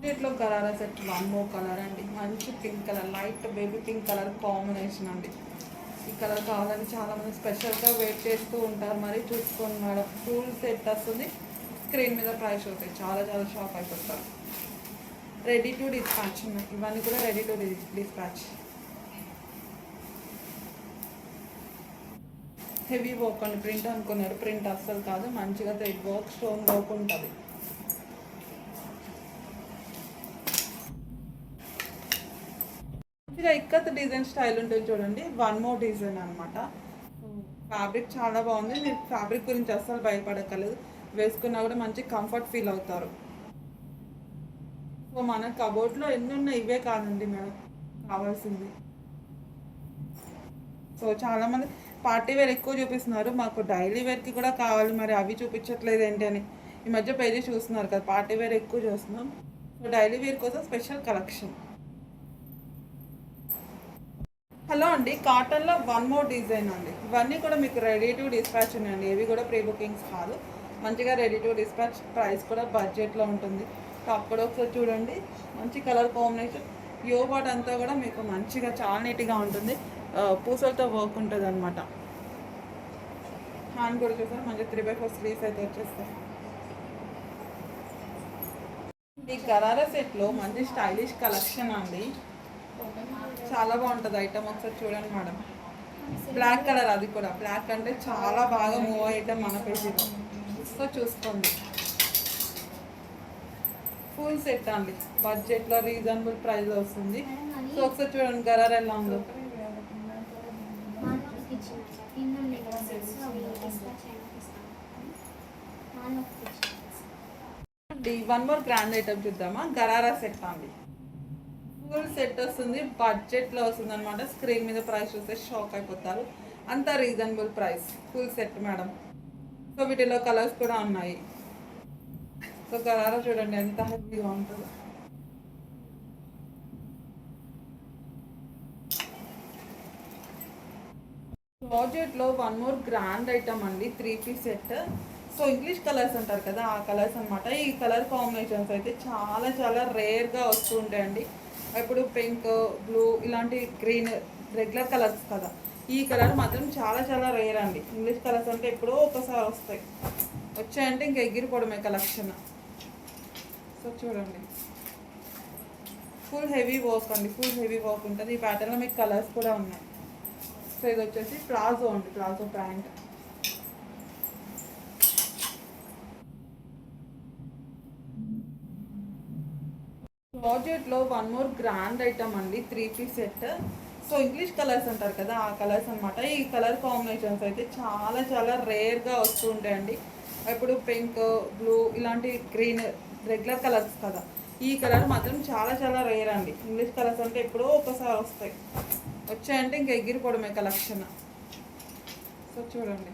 దీంట్లో gharara set one more colour అండి. మంచి pink colour, light baby pink colour combination అండి. ఈ కలర్ కావాలని చాలామంది స్పెషల్గా వెయిట్ చేస్తూ ఉంటారు. మరి చూసుకోండి మేడం, ఫుల్ సెట్ వస్తుంది. స్క్రీన్ మీద ప్రైస్ అవుతాయి. చాలా చాలా షాక్ అయిపోతారు. రెడీ టు డిస్పాచ్ ఉన్నాయి. ఇవన్నీ కూడా ready to dispatch. Heavy work అండి. ప్రింట్ అనుకున్నారు, ప్రింట్ అస్సలు కాదు. మంచిగా థ్రెడ్ వర్క్, స్టోన్ వర్క్ ఉంటుంది. మంచిగా ఇక్కత్ డిజైన్ స్టైల్ ఉంటుంది చూడండి. వన్ మోర్ డిజైన్ అనమాట. ఫ్యాబ్రిక్ చాలా బాగుంది. మీరు ఫ్యాబ్రిక్ గురించి అస్సలు భయపడక్కర్లేదు. వేసుకున్నా కూడా మంచి కంఫర్ట్ ఫీల్ అవుతారు. సో మన కబోర్డ్లో ఎన్ని ఉన్నాయి, ఇవే కాదండి మేడం కావాల్సింది. సో చాలామంది పార్టీ వేర్ ఎక్కువ చూపిస్తున్నారు, మాకు డైలీ వేర్కి కూడా కావాలి, మరి అవి చూపించట్లేదు ఏంటి అని ఈ మధ్య పేజీ చూస్తున్నారు కదా. పార్టీ వేర్ ఎక్కువ చూస్తున్నాం. సో డైలీ వేర్ కోసం స్పెషల్ కలెక్షన్. హలో అండి, కాటన్లో వన్ మోర్ డిజైన్ అండి. ఇవన్నీ కూడా మీకు రెడీ టు డిస్పాచ్ ఉన్నాయండి. ఇవి కూడా ప్రీ బుకింగ్స్ కాదు, మంచిగా రెడీ టు డిస్పాచ్. ప్రైస్ కూడా బడ్జెట్లో ఉంటుంది. టాప్ కూడా ఒకసారి చూడండి, మంచి కలర్ కాంబినేషన్. యో బాట్ అంతా కూడా మీకు మంచిగా చాలా నీట్గా ఉంటుంది. పూసలతో వర్క్ ఉంటుంది అనమాట. హ్యాండ్ కూడా చూసారు, మంచిగా 3/4 స్లీవ్స్ అయితే వచ్చేస్తాయి. ఈ గరారా సెట్లో మంచి స్టైలిష్ కలెక్షన్ అండి. చాలా బాగుంటుంది ఐటమ్. ఒకసారి చూడండి మేడం, బ్లాక్ కలర్, అది కూడా బ్లాక్ అంటే చాలా బాగా మూవ్ ఐటమ్ మన పేజీలో. సో చూసుకోండి, ఫుల్ సెట్ అండి. బడ్జెట్లో రీజనబుల్ ప్రైస్ వస్తుంది. సో ఒకసారి చూడండి గరారా ఎలా ఉందో. వన్ మోర్ గ్రాండ్ ఐటమ్ చూద్దామా. గరారా సెట్ అండి, ఫుల్ సెట్ వస్తుంది. బడ్జెట్లో వస్తుంది అనమాట. స్క్రీన్ మీద ప్రైస్ చూస్తే షాక్ అయిపోతారు. అంత reasonable price, full set madam. So వీటిలో కలర్స్ కూడా ఉన్నాయి. సో గరారా చూడండి ఎంత హెవీగా ఉంటుందో. జార్జెట్లో వన్ మోర్ గ్రాండ్ ఐటమ్ అండి, 3 piece set. So English colours అంటారు కదా, ఆ కలర్స్ అనమాట. ఈ కలర్ కాంబినేషన్స్ అయితే చాలా చాలా రేర్గా వస్తూ ఉంటాయండి. ఇప్పుడు పింక్, బ్లూ, ఇలాంటి గ్రీన్ రెగ్యులర్ కలర్స్ కదా. ఈ కలర్ మాత్రం చాలా చాలా రేర్ అండి. ఇంగ్లీష్ కలర్స్ అంటే ఎప్పుడో ఒకసారి వస్తాయి. వచ్చాయంటే ఇంకా ఎగిరిపోవడమే కలెక్షన్. సో చూడండి, ఫుల్ హెవీ వర్క్ అండి, ఫుల్ హెవీ వర్క్ ఉంటుంది. ఈ ప్యాటర్న్లో మీకు కలర్స్ కూడా ఉన్నాయి. సో ఇది వచ్చేసి ప్లాజో అండి, ప్లాజో ప్యాంట్. జార్జెట్లో వన్ మోర్ గ్రాండ్ ఐటమ్ అండి, 3 piece set. So English colours అంటారు కదా, ఆ కలర్స్ అనమాట. ఈ కలర్ కాంబినేషన్స్ అయితే చాలా చాలా రేర్గా వస్తూ ఉంటాయండి. ఇప్పుడు పింక్, బ్లూ, ఇలాంటి గ్రీన్ రెగ్యులర్ కలర్స్ కదా. ఈ కలర్ మాత్రం చాలా చాలా రేర్ అండి. ఇంగ్లీష్ కలర్స్ అంటే ఎప్పుడో ఒకసారి వస్తాయి. వచ్చాయంటే ఇంకా ఎగిరిపోవడమే కలెక్షన్. సో చూడండి,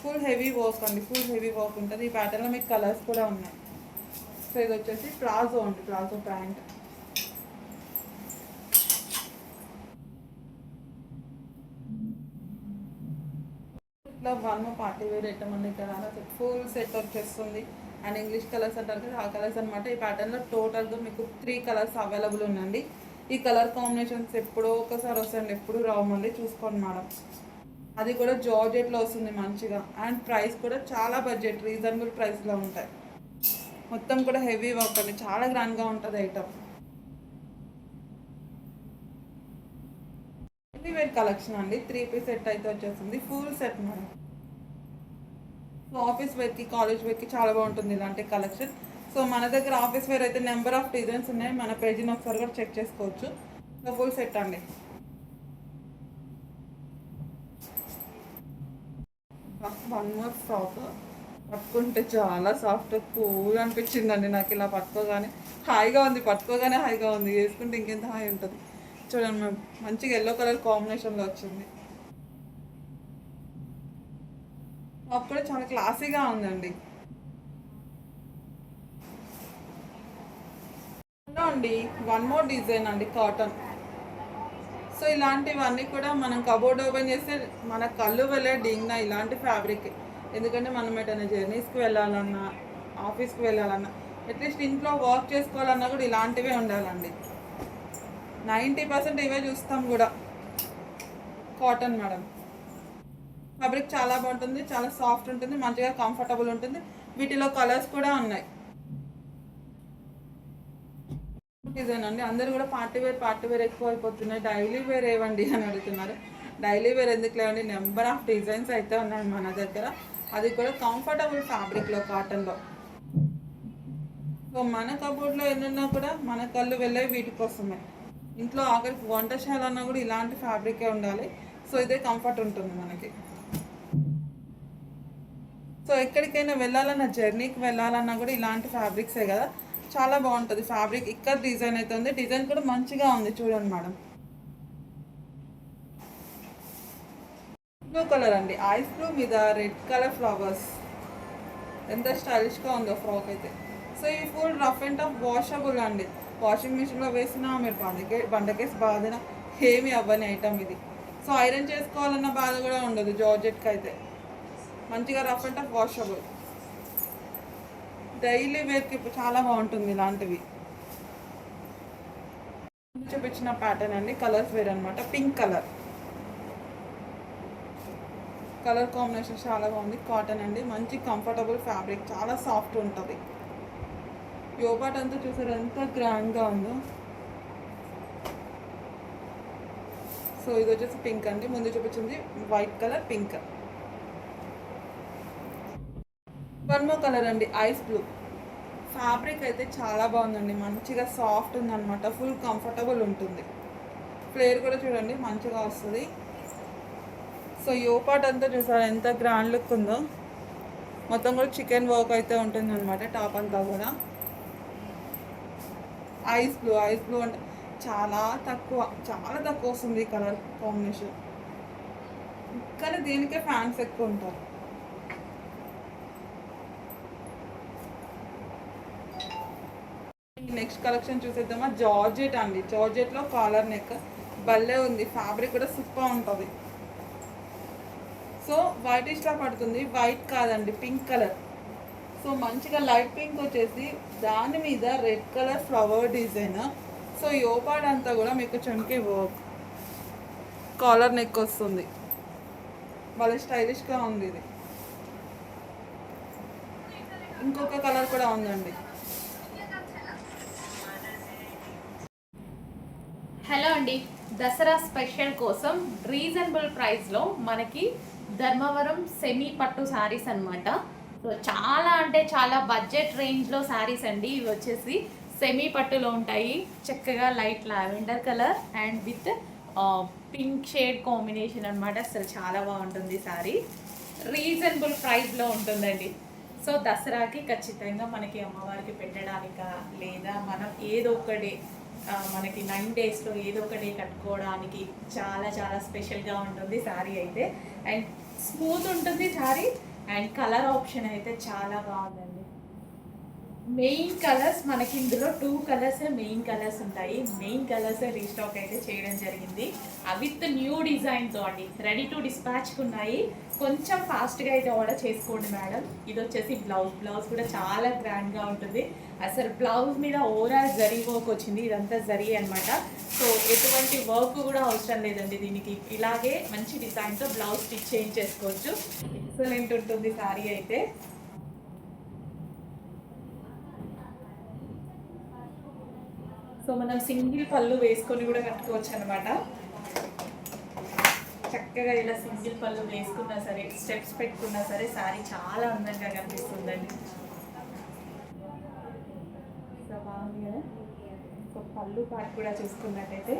ఫుల్ హెవీ వర్క్ అండి, ఫుల్ హెవీ వర్క్ ఉంటుంది. ఈ ప్యాటర్న్లో మీకు కలర్స్ కూడా ఉన్నాయి. సో ఇది వచ్చేసి ప్లాజో అండి, ప్లాజో ప్యాంట్. ఇట్లా వన్ పార్టీ వేర్ ఐటమ్ అండి. ఇక్కడ ఫుల్ సెట్ వచ్చేస్తుంది. అండ్ ఇంగ్లీష్ కలర్స్ అంటారు కదా, ఆ కలర్స్ అనమాట. ఈ ప్యాటర్న్లో టోటల్గా మీకు 3 కలర్స్ అవైలబుల్ ఉందండి. ఈ కలర్ కాంబినేషన్స్ ఎప్పుడో ఒకసారి వస్తాయండి, ఎప్పుడు రావు. మళ్ళీ చూసుకోండి మేడం. అది కూడా జార్జెట్లో వస్తుంది మంచిగా. అండ్ ప్రైస్ కూడా చాలా బడ్జెట్, రీజనబుల్ ప్రైస్లో ఉంటాయి. మొత్తం కూడా హెవీ వర్క్ అండి, చాలా గ్రాండ్గా ఉంటుంది ఐటమ్. ఇది వేర్ కలెక్షన్ అండి, 3 పీస్ సెట్ అయితే వచ్చేస్తుంది. Full set madam. So office వేర్కి, కాలేజ్ వేర్కి చాలా బాగుంటుంది ఇలాంటి కలెక్షన్. సో మన దగ్గర ఆఫీస్ వేర్ అయితే నెంబర్ ఆఫ్ డిజైన్స్ ఉన్నాయి. మన పేజీని ఒకసారి కూడా చెక్ చేసుకోవచ్చు. సో ఫుల్ సెట్ అండి. వన్ మోర్ ఫ్రాక్, పట్టుకుంటే చాలా సాఫ్ట్ కూల్ అనిపించిందండి నాకు. ఇలా పట్టుకోగానే హాయిగా ఉంది, పట్టుకోగానే హాయిగా ఉంది. వేసుకుంటే ఇంకెంత హాయి ఉంటుంది. చూడండి మ్యామ్, మంచిగా ఎల్లో కలర్ కాంబినేషన్లో వచ్చింది. టాప్ కూడా చాలా క్లాసీగా ఉందండి. హలో అండి, వన్ మోర్ డిజైన్ అండి, కాటన్. సో ఇలాంటివన్నీ కూడా మనం కబోర్డ్ ఓపెన్ చేస్తే మన కళ్ళు వెళ్ళే డింగ్నా ఇలాంటి ఫ్యాబ్రిక్. ఎందుకంటే మనం ఎటైనా జర్నీస్కి వెళ్ళాలన్నా, ఆఫీస్కి వెళ్ళాలన్నా అట్లీస్ట్ ఇంట్లో వర్క్ చేసుకోవాలన్నా కూడా ఇలాంటివే ఉండాలండి. 90% ఇవే చూస్తాం కూడా. కాటన్ మేడం, ఫ్యాబ్రిక్ చాలా బాగుంటుంది, చాలా సాఫ్ట్ ఉంటుంది, మంచిగా కంఫర్టబుల్ ఉంటుంది. వీటిలో కలర్స్ కూడా ఉన్నాయి. డిజైన్ అండి, అందరూ కూడా పార్టీ వేర్ ఎక్కువ అయిపోతున్నాయి, డైలీ వేర్ ఏవండి అని అడుగుతున్నారు. డైలీ వేర్ ఎందుకు లేవండి, నెంబర్ ఆఫ్ డిజైన్స్ అయితే ఉన్నాయి మన దగ్గర. అది కూడా కంఫర్టబుల్ ఫ్యాబ్రిక్లో, కాటన్లో. సో మన కబోర్డ్లో ఎన్నున్నా కూడా మన కళ్ళు వెళ్ళే వీటి కోసమే. ఇంట్లో ఆఖరికి వంటశాల అన్నా కూడా ఇలాంటి ఫ్యాబ్రికే ఉండాలి. సో ఇదే కంఫర్ట్ ఉంటుంది మనకి. సో ఎక్కడికైనా వెళ్ళాలన్నా, జర్నీకి వెళ్ళాలన్నా కూడా ఇలాంటి ఫ్యాబ్రిక్సే కదా, చాలా బాగుంటుంది ఫ్యాబ్రిక్. ఇక్కడ డిజైన్ అయితే ఉంది, డిజైన్ కూడా మంచిగా ఉంది చూడండి మేడం. బ్లూ కలర్ అండి, ఐస్ బ్లూ మీద రెడ్ కలర్ ఫ్లవర్స్, ఎంత స్టైలిష్గా ఉందో ఫ్రాక్ అయితే. సో ఈ full rough and tough washable అండి, వాషింగ్ మిషన్లో వేసినా మీరు బండకేసి బాధిన ఏమి అవ్వని ఐటమ్ ఇది. సో ఐరన్ చేసుకోవాలన్న బాధ కూడా ఉండదు జార్జెట్కి అయితే. మంచిగా rough and tough washable, daily వేర్కి చాలా బాగుంటుంది ఇలాంటివి. చూపించిన ప్యాటర్న్ అండి, కలర్స్ వేర్ అనమాట. పింక్ కలర్ కాంబినేషన్ చాలా బాగుంది. కాటన్ అండి, మంచి కంఫర్టబుల్ ఫ్యాబ్రిక్, చాలా సాఫ్ట్ ఉంటుంది. యోపాట్ అంతా చూసారు ఎంత గ్రాండ్గా ఉందో. సో ఇది వచ్చేసి పింక్ అండి, ముందు చూపించింది white colour, pink. One more colour అండి, ఐస్ బ్లూ. ఫ్యాబ్రిక్ అయితే చాలా బాగుందండి, మంచిగా సాఫ్ట్ ఉందన్నమాట, ఫుల్ కంఫర్టబుల్ ఉంటుంది. ఫ్లేర్ కూడా చూడండి మంచిగా వస్తుంది. సో యోపాట్ అంతా చూసారు ఎంత గ్రాండ్ లుక్ ఉందో. మొత్తం కూడా చికెన్ వర్క్ అయితే ఉంటుంది అనమాట టాప్ అంతా కూడా. ఐస్ బ్లూ అంటే చాలా తక్కువ వస్తుంది ఈ కలర్ కాంబినేషన్, కానీ దీనికే ఫ్యాన్స్ ఎక్కువ ఉంటారు. నెక్స్ట్ కలెక్షన్ చూసేద్దామా, జార్జెట్ అండి. జార్జెట్లో కాలర్ నెక్ భలే ఉంది, ఫ్యాబ్రిక్ కూడా సూపర్ ఉంటుంది. సో వైట్ ఇష్టం పడుతుంది, వైట్ కాదండి పింక్ కలర్. సో మంచిగా లైట్ పింక్ వచ్చేసి దాని మీద red colour flower design. So యోపాడ్ అంతా కూడా మీకు చంకీ వర్క్, కాలర్ నెక్ వస్తుంది, భలే స్టైలిష్గా ఉంది ఇది. ఇంకొక కలర్ కూడా ఉందండి. హలో అండి, దసరా స్పెషల్ కోసం రీజనబుల్ ప్రైస్లో మనకి ధర్మవరం సెమీ పట్టు శారీస్ అనమాట. సో చాలా అంటే చాలా బడ్జెట్ రేంజ్లో శారీస్ అండి. ఇవి వచ్చేసి సెమీ పట్టులో ఉంటాయి, చక్కగా light lavender colour and with pink shade combination అనమాట. అసలు చాలా బాగుంటుంది శారీ, రీజనబుల్ ప్రైస్లో ఉంటుందండి. సో దసరాకి ఖచ్చితంగా మనకి అమ్మవారికి పెట్టడానిక, లేదా మనం ఏదో ఒకటి మనకి 9 డేస్లో ఏదో ఒక డే కట్టుకోవడానికి చాలా చాలా స్పెషల్గా ఉంటుంది శారీ అయితే. అండ్ స్మూత్ ఉంటుంది శారీ, అండ్ కలర్ ఆప్షన్ అయితే చాలా బాగుందండి. మెయిన్ కలర్స్ మనకి ఇందులో 2 కలర్స్ మెయిన్ కలర్స్ ఉంటాయి. మెయిన్ కలర్స్ రీస్టాక్ అయితే చేయడం జరిగింది, విత్ న్యూ డిజైన్తో అండి. రెడీ టు డిస్పాచ్కి ఉన్నాయి, కొంచెం ఫాస్ట్గా అయితే ఆర్డర్ చేసుకోండి మేడం. ఇది వచ్చేసి బ్లౌజ్ కూడా చాలా గ్రాండ్గా ఉంటుంది. అసలు బ్లౌజ్ మీద ఓవరాల్ జరీ వర్క్ వచ్చింది, ఇదంతా జరీ అనమాట. సో ఎటువంటి వర్క్ కూడా అవసరం లేదండి దీనికి, ఇలాగే మంచి డిజైన్తో బ్లౌజ్ స్టిచ్ చేయించేసుకోవచ్చు. ఎక్సలెంట్ ఉంటుంది శారీ అయితే. సో మనం సింగిల్ పళ్ళు వేసుకొని కూడా కట్టుకోవచ్చు అనమాట. చక్కగా ఇలా సింగిల్ పళ్ళు వేసుకున్నా సరే, స్టెప్స్ పెట్టుకున్నా సరే శారీ చాలా అందంగా కనిపిస్తుందండి. సో బాగుంది కదా. సో పళ్ళు పాటు కూడా చూసుకున్నట్టయితే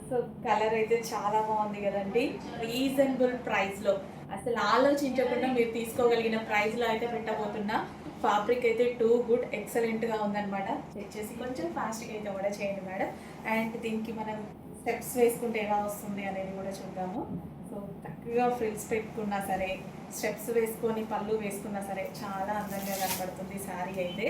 సో కలర్ అయితే చాలా బాగుంది కదండి, రీజనబుల్ ప్రైస్లో. అసలు ఆలోచించకుండా మీరు తీసుకోగలిగిన ప్రైస్లో అయితే పెట్టబోతున్నా. ఫ్యాబ్రిక్ అయితే టూ గుడ్, ఎక్సలెంట్గా ఉందన్నమాట. చెక్ చేసి కొంచెం ఫాస్ట్గా అయితే ఆర్డర్ చేయండి మేడం. అండ్ దీనికి మనం స్టెప్స్ వేసుకుంటే ఎలా వస్తుంది అనేది కూడా చూద్దాము. సో చక్కగా ఫ్రిల్స్ పెట్టుకున్నా సరే, స్టెప్స్ వేసుకొని పళ్ళు వేసుకున్నా సరే చాలా అందంగా కనబడుతుంది శారీ అయితే.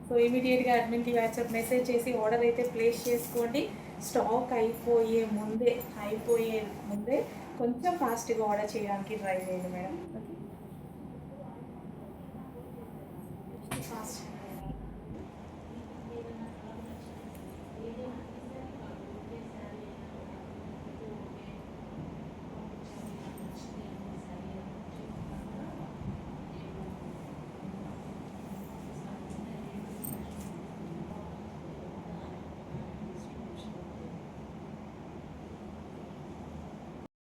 సో ఇమీడియట్గా అడ్మిన్కి వాట్సాప్ మెసేజ్ చేసి ఆర్డర్ అయితే ప్లేస్ చేసుకోండి. స్టాక్ అయిపోయే ముందే కొంచెం ఫాస్ట్గా ఆర్డర్ చేయడానికి ట్రై చేయండి మేడం.